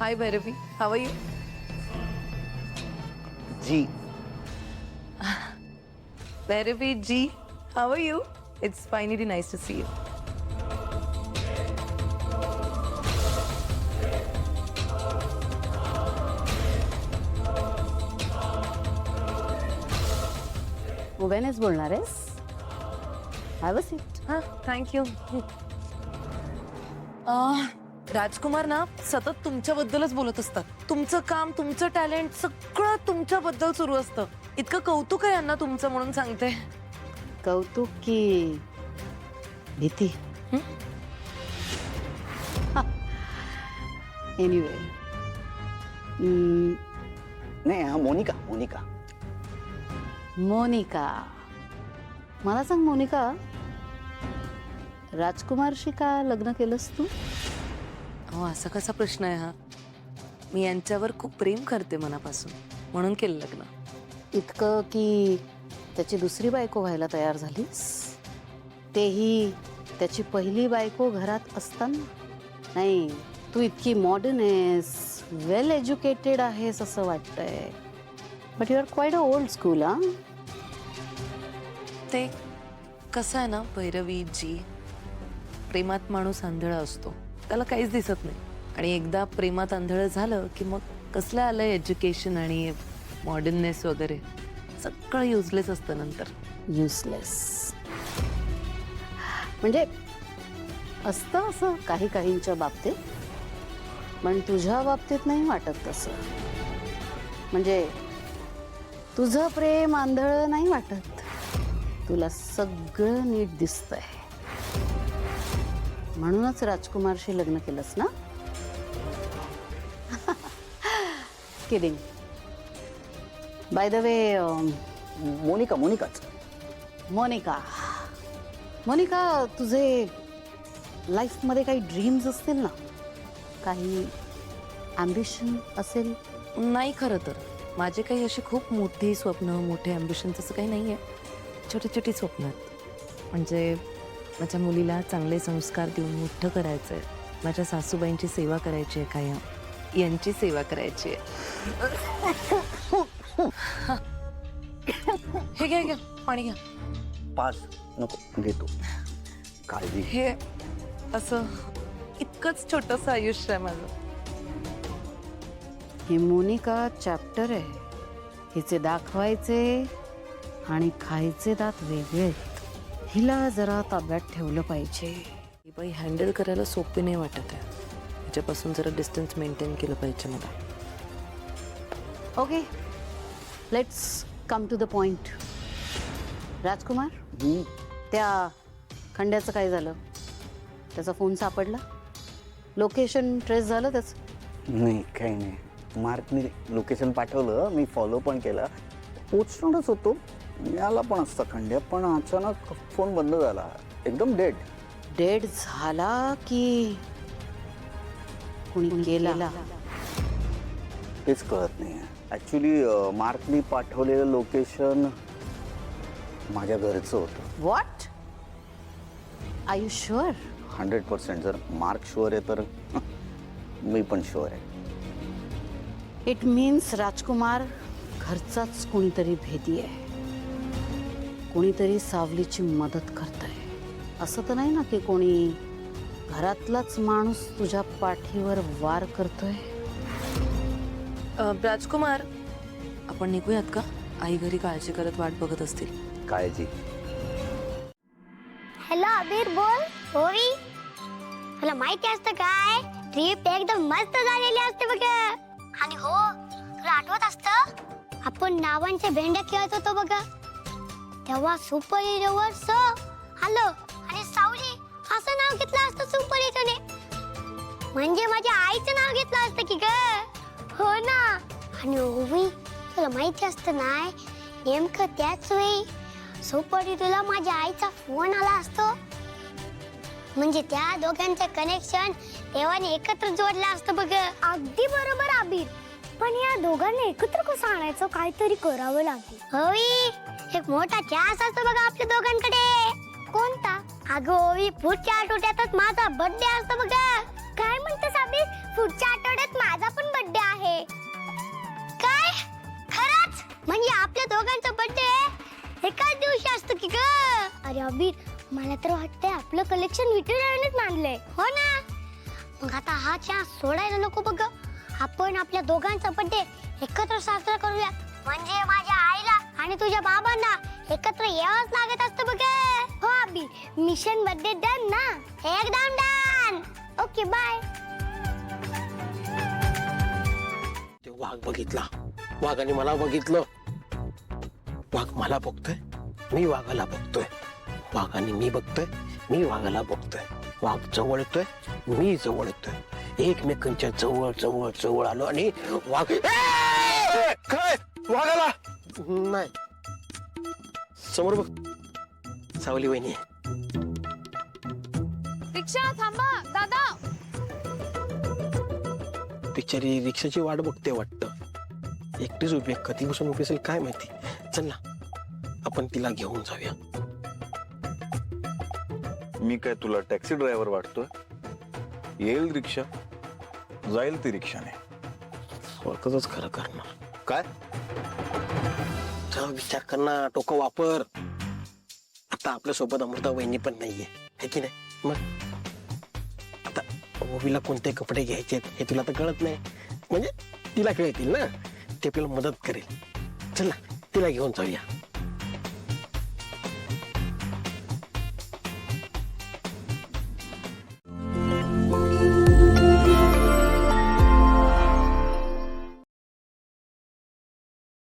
Hi Bhairavi, how are you? G. Bhairavi G, how are you? It's finally nice to see you. उभ्यानेच बोलणार आहेस? Have a seat. हां thank you. राजकुमार ना सतत तुमच्याबद्दलच बोलत असतात. तुमचं काम, तुमचं टॅलेंट सगळं तुमच्याबद्दल सुरू असतं. इतकं कौतुक आहे यांना तुमचं म्हणून सांगते. कौतुक की भीती? एनिवे नाही हा मोनिका मोनिका. मोनिका, मला सांग मोनिका, राजकुमारशी का लग्न केलंस तू? हो असा कसा प्रश्न आहे हा? मी यांच्यावर खूप प्रेम करते मनापासून, म्हणून केलं लग्न. इतकं की त्याची दुसरी बायको व्हायला तयार झालीस, तेही त्याची पहिली बायको घरात असताना? नाही, तू इतकी मॉडर्न आहेस, वेल एज्युकेटेड आहेस असं वाटतंय, but you are quite a old school. हा, ते कसं आहे ना भैरवी जी, प्रेमात माणूस आंधळा असतो, त्याला काहीच दिसत नाही. आणि एकदा प्रेमात आंधळं झालं की मग कसलं आलंय एज्युकेशन आणि मॉडर्ननेस वगैरे, सगळं युजलेस असतं नंतर. युजलेस म्हणजे असतं असं काही काहींच्या बाबतीत, पण तुझ्या बाबतीत नाही वाटत तसं. म्हणजे तुझं प्रेम आंधळं नाही वाटत, तुला सगळं नीट दिसतंय. म्हणूनच राजकुमारशी लग्न केलंस ना? Kidding. By the way, Monika मोनिकाच. मोनिका, मोनिका, तुझे लाईफमध्ये काही ड्रीम्स असतील ना? काही ॲम्बिशन असेल? नाही, खरं तर माझे काही अशी खूप मोठी स्वप्न, मोठे ॲम्बिशन तसं काही नाही आहे. छोटी छोटी स्वप्न आहेत. म्हणजे माझ्या मुलीला चांगले संस्कार देऊन मोठं करायचं आहे, माझ्या सासूबाईंची सेवा करायची आहे, काय यांची सेवा करायची आहे. हे घ्या घ्या, पाणी घ्या. पाच नको घेतो. काळजी. हे असं इतकंच छोटंसं आयुष्य आहे माझं. ही मोनिका चॅप्टर आहे. हिचे दाखवायचे आणि खायचे दात वेगळे आहेत. हिला जरा ताब्यात ठेवलं पाहिजे. ही बाई हँडल करायला सोपी नाही वाटत आहे. त्याच्यापासून जरा डिस्टन्स मेंटेन केलं पाहिजे मला. Okay, let's come to the point. Rajkumar, त्या खंड्याचं काय झालं? त्याचा फोन सापडला? लोकेशन ट्रेस झालं त्याचं? नाही काही नाही. मार्कने लोकेशन पाठवलं, मी फॉलो पण केला. पोचणारच होतो, मिळाला पण असता खंड्या, पण अचानक फोन बंद झाला. एकदम डेड. डेड झाला की कुणी गेला? तेच कळत नाही. ॲक्च्युली मार्कने पाठवलेलं लोकेशन माझ्या घरचं होतं. व्हॉट? Are you sure? 100%. जर मार्क शुअर आहे तर मी पण शुअर आहे. इट मीन्स राजकुमार घरचाच कोणीतरी भेदी आहे. कोणीतरी सावलीची मदत करतंय. असं तर नाही ना की कोणी घरातलाच माणूस तुझ्या पाठीवर वार करतोय? राजकुमार, आपण निघूयात का? आई घरी काळजी करत वाट बघत असतील. काळजी. हॅलो अबीर, बोल. होई, तुला माहिती असतं काय, ट्रिप एकदम मस्त झालेली असते बघ. आणि हो, तुला आठवत असतं आपण नावांच्या भेंड्या खेळत होतो बघ, तेव्हा सुपर हिरोवर स आलं आणि सावली असं नाव घेतलं असतं सुपर हिरोने. म्हणजे माझ्या आईचं नाव घेतलं असतं की ग. हो ना. आणि ओवी, तुला माहिती असतं नाही, नेमकं त्याच वेळी सुपर हिरोला माझ्या आईचा फोन आला असतो. म्हणजे त्या दोघांचं कनेक्शन देवाने एकत्र जोडलं असतं बघ. अगदी बरोबर अबीर, पण या दोघांना एकत्र कसं आणायचं, काहीतरी करावं लागेल. होई, एक मोठा चॅस असतो बघा आपल्या दोघांकडे. कोणता? अगं होई, पुढच्या आठवड्यातच माझा बर्थडे असतो बघ. काय म्हणतेस अभि? पुढच्या आठवड्यात माझा पण बर्थडे आहे. काय? खरंच? म्हणजे आपल्या दोघांचा बर्थडे एकाच दिवशी असतो की ग? अरे अभि, मला तर वाटतंय आपलं कलेक्शन विठुरायानेच मानलंय. हो ना? मग आता हा चान्स सोडायला नको बघ. आपण आपल्या दोघांचा बर्थडे एकत्र साजरा करूया. म्हणजे माझ्या आईला आणि तुझ्या बाबांना एकत्र यावंच लागत असतं बघ. हो अभि, मिशन बर्थडे डन ना? एकदम डन. Okay bye. ते वाघ बघितला, वाघाने मला बघितलं. वाघ मला बघतोय, मी वाघाला बघतोय. वाघाने मी बघतोय, मी वाघाला बघतोय. वाघ जवळ येतोय, मी जवळ येतोय. एकमेकांच्या जवळ जवळ जवळ आलो आणि वाघ काय वाघाला? नाही, समोर बघ, सावली वहिनी. रिक्षा थांबा दादा. बिचारी रिक्षाची वाट बघते वाटतं. एकटीच उभी आहे, कधी बसून उभी असेल काय माहिती. चल ना, आपण तिला घेऊन जाऊया. मी काय तुला टॅक्सी ड्रायव्हर वाटतोय? येईल रिक्षा, जाईल ती रिक्षाने. स्वतःच खरं करणार. काय? जरा विचार कर ना, डोकं वापर. आता आपल्या सोबत अमृता वहिनी पण नाहीये, है की नाही? मग आता ओवीला कोणते कपडे घ्यायचे हे तुला तर कळत नाही. म्हणजे तिला कळतील ना, ते आपल्याला मदत करेल. चल ना, तिला घेऊन जाऊया.